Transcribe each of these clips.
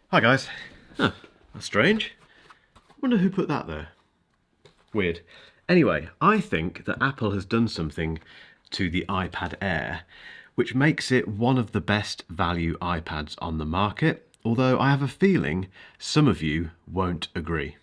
Hi guys. Huh, that's strange. Wonder who put that there. Weird. Anyway, I think that Apple has done something to the iPad Air which makes it one of the best value iPads on the market, although I have a feeling some of you won't agree.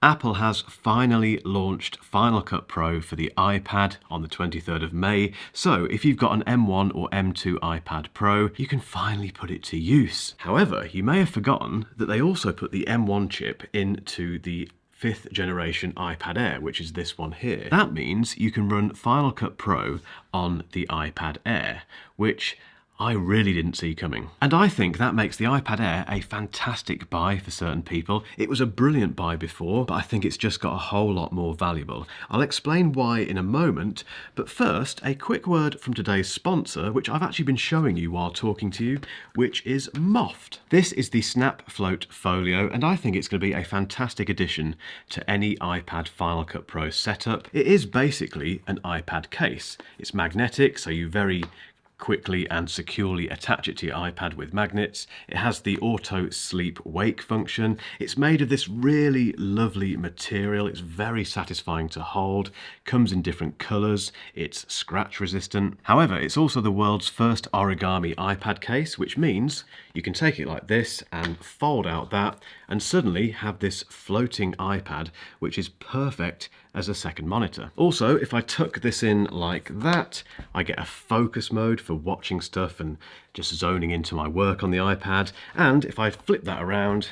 Apple has finally launched Final Cut Pro for the iPad on the 23rd of May, so if you've got an M1 or M2 iPad Pro, you can finally put it to use. However, you may have forgotten that they also put the M1 chip into the 5th generation iPad Air, which is this one here. That means you can run Final Cut Pro on the iPad Air, which I really didn't see coming. And I think that makes the iPad Air a fantastic buy for certain people. It was a brilliant buy before, but I think it's just got a whole lot more valuable. I'll explain why in a moment, but first, a quick word from today's sponsor, which I've actually been showing you while talking to you, which is MOFT. This is the Snap Float Folio, and I think it's going to be a fantastic addition to any iPad Final Cut Pro setup. It is basically an iPad case. It's magnetic, so you very quickly and securely attach it to your iPad with magnets. It has the auto sleep wake function. It's made of this really lovely material. It's very satisfying to hold, comes in different colors, it's scratch resistant. However, it's also the world's first origami iPad case, which means you can take it like this and fold out that and suddenly have this floating iPad, which is perfect as a second monitor. Also, if I tuck this in like that, I get a focus mode for watching stuff and just zoning into my work on the iPad. And if I flip that around,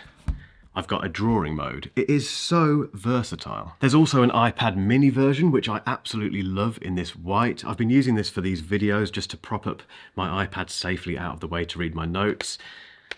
I've got a drawing mode. It is so versatile. There's also an iPad mini version, which I absolutely love in this white. I've been using this for these videos just to prop up my iPad safely out of the way to read my notes.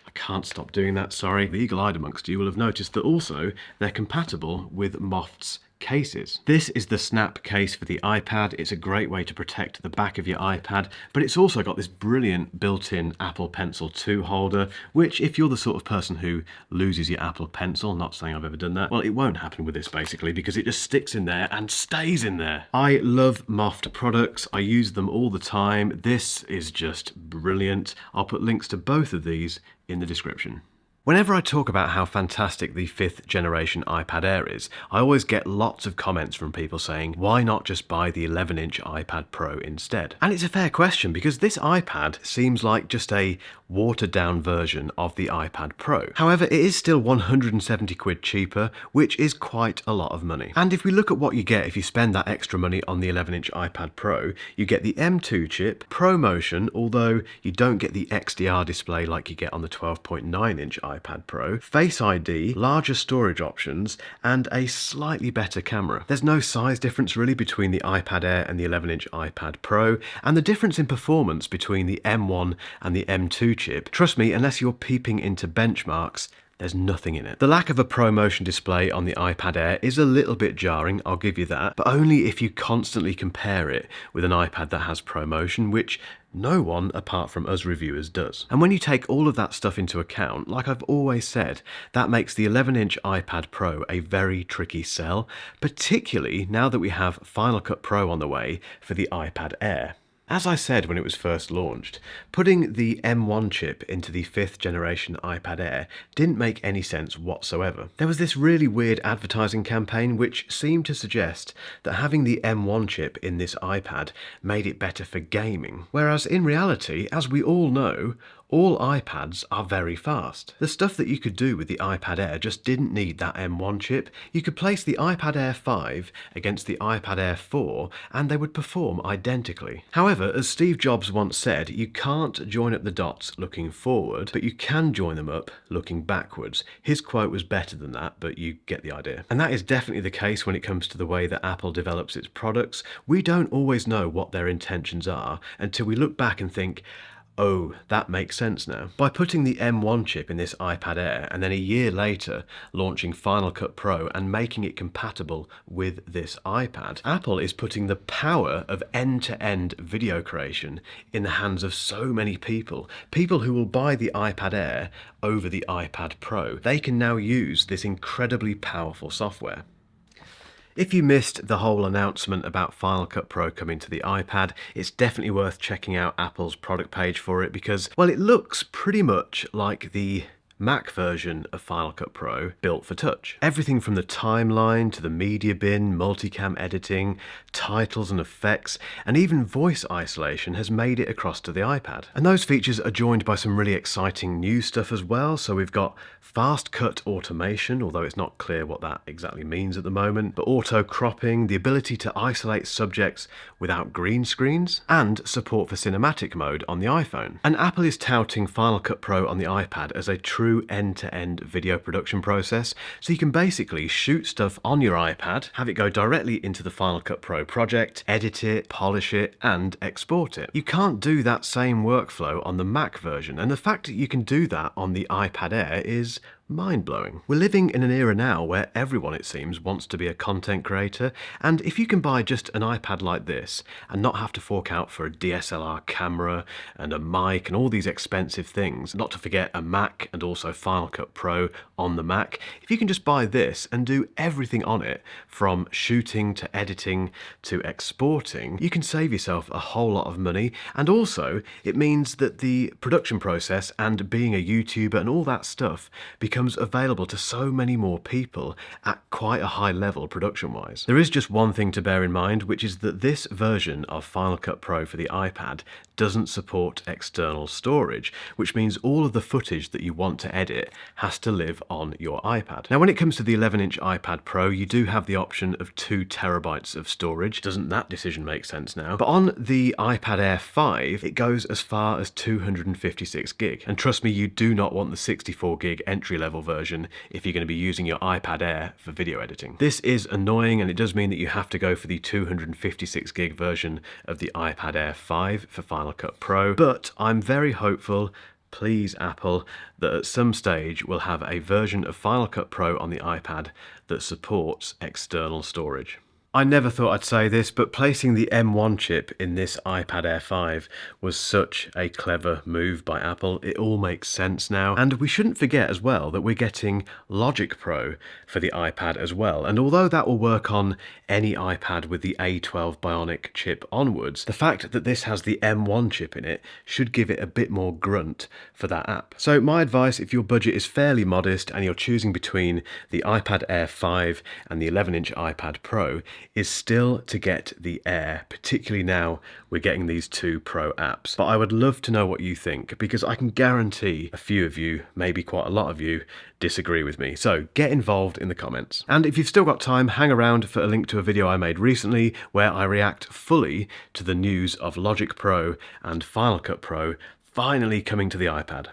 I can't stop doing that, sorry. The eagle-eyed amongst you will have noticed that also they're compatible with MOFT's cases. This is the Snap case for the iPad. It's a great way to protect the back of your iPad, but it's also got this brilliant built-in Apple Pencil 2 holder, which if you're the sort of person who loses your Apple Pencil, not saying I've ever done that, well, it won't happen with this basically because it just sticks in there and stays in there. I love MOFT products. I use them all the time. This is just brilliant. I'll put links to both of these in the description. Whenever I talk about how fantastic the 5th generation iPad Air is, I always get lots of comments from people saying, why not just buy the 11-inch iPad Pro instead? And it's a fair question because this iPad seems like just a watered-down version of the iPad Pro. However, it is still 170 quid cheaper, which is quite a lot of money. And if we look at what you get if you spend that extra money on the 11-inch iPad Pro, you get the M2 chip, ProMotion, although you don't get the XDR display like you get on the 12.9-inch iPad Pro, Face ID, larger storage options, and a slightly better camera. There's no size difference really between the iPad Air and the 11-inch iPad Pro, and the difference in performance between the M1 and the M2 chip, trust me, unless you're peeping into benchmarks, there's nothing in it. The lack of a ProMotion display on the iPad Air is a little bit jarring, I'll give you that, but only if you constantly compare it with an iPad that has ProMotion, which no one apart from us reviewers does. And when you take all of that stuff into account, like I've always said, that makes the 11-inch iPad Pro a very tricky sell, particularly now that we have Final Cut Pro on the way for the iPad Air. As I said when it was first launched, putting the M1 chip into the 5th generation iPad Air didn't make any sense whatsoever. There was this really weird advertising campaign which seemed to suggest that having the M1 chip in this iPad made it better for gaming, whereas in reality, as we all know, all iPads are very fast. The stuff that you could do with the iPad Air just didn't need that M1 chip. You could place the iPad Air 5 against the iPad Air 4 and they would perform identically. However, as Steve Jobs once said, you can't join up the dots looking forward, but you can join them up looking backwards. His quote was better than that, but you get the idea. And that is definitely the case when it comes to the way that Apple develops its products. We don't always know what their intentions are until we look back and think, oh, that makes sense now. By putting the M1 chip in this iPad Air and then a year later launching Final Cut Pro and making it compatible with this iPad, Apple is putting the power of end-to-end video creation in the hands of so many people. People who will buy the iPad Air over the iPad Pro. They can now use this incredibly powerful software. If you missed the whole announcement about Final Cut Pro coming to the iPad, it's definitely worth checking out Apple's product page for it because, well, it looks pretty much like the Mac version of Final Cut Pro built for touch. Everything from the timeline to the media bin, multicam editing, titles and effects, and even voice isolation has made it across to the iPad. And those features are joined by some really exciting new stuff as well. So we've got fast cut automation, although it's not clear what that exactly means at the moment, but auto cropping, the ability to isolate subjects without green screens, and support for cinematic mode on the iPhone. And Apple is touting Final Cut Pro on the iPad as a true end-to-end video production process, so you can basically shoot stuff on your iPad, have it go directly into the Final Cut Pro project, edit it, polish it, and export it. You can't do that same workflow on the Mac version, and the fact that you can do that on the iPad Air is mind-blowing. We're living in an era now where everyone, it seems, wants to be a content creator, and if you can buy just an iPad like this and not have to fork out for a DSLR camera and a mic and all these expensive things, not to forget a Mac and also Final Cut Pro on the Mac, if you can just buy this and do everything on it, from shooting to editing to exporting, you can save yourself a whole lot of money, and also it means that the production process and being a YouTuber and all that stuff becomes available to so many more people at quite a high level production-wise. There is just one thing to bear in mind, which is that this version of Final Cut Pro for the iPad doesn't support external storage, which means all of the footage that you want to edit has to live on your iPad. Now, when it comes to the 11-inch iPad Pro, you do have the option of 2 terabytes of storage. Doesn't that decision make sense now? But on the iPad Air 5, it goes as far as 256 gig. And trust me, you do not want the 64 gig entry-level version if you're going to be using your iPad Air for video editing. This is annoying, and it does mean that you have to go for the 256 gig version of the iPad Air 5 for Final Cut Pro, but I'm very hopeful, please Apple, that at some stage we'll have a version of Final Cut Pro on the iPad that supports external storage. I never thought I'd say this, but placing the M1 chip in this iPad Air 5 was such a clever move by Apple. It all makes sense now. And we shouldn't forget as well that we're getting Logic Pro for the iPad as well. And although that will work on any iPad with the A12 Bionic chip onwards, the fact that this has the M1 chip in it should give it a bit more grunt for that app. So my advice, if your budget is fairly modest and you're choosing between the iPad Air 5 and the 11-inch iPad Pro, is still to get the Air, particularly now we're getting these 2 Pro apps. But I would love to know what you think, because I can guarantee a few of you, maybe quite a lot of you, disagree with me. So get involved in the comments. And if you've still got time, hang around for a link to a video I made recently where I react fully to the news of Logic Pro and Final Cut Pro finally coming to the iPad.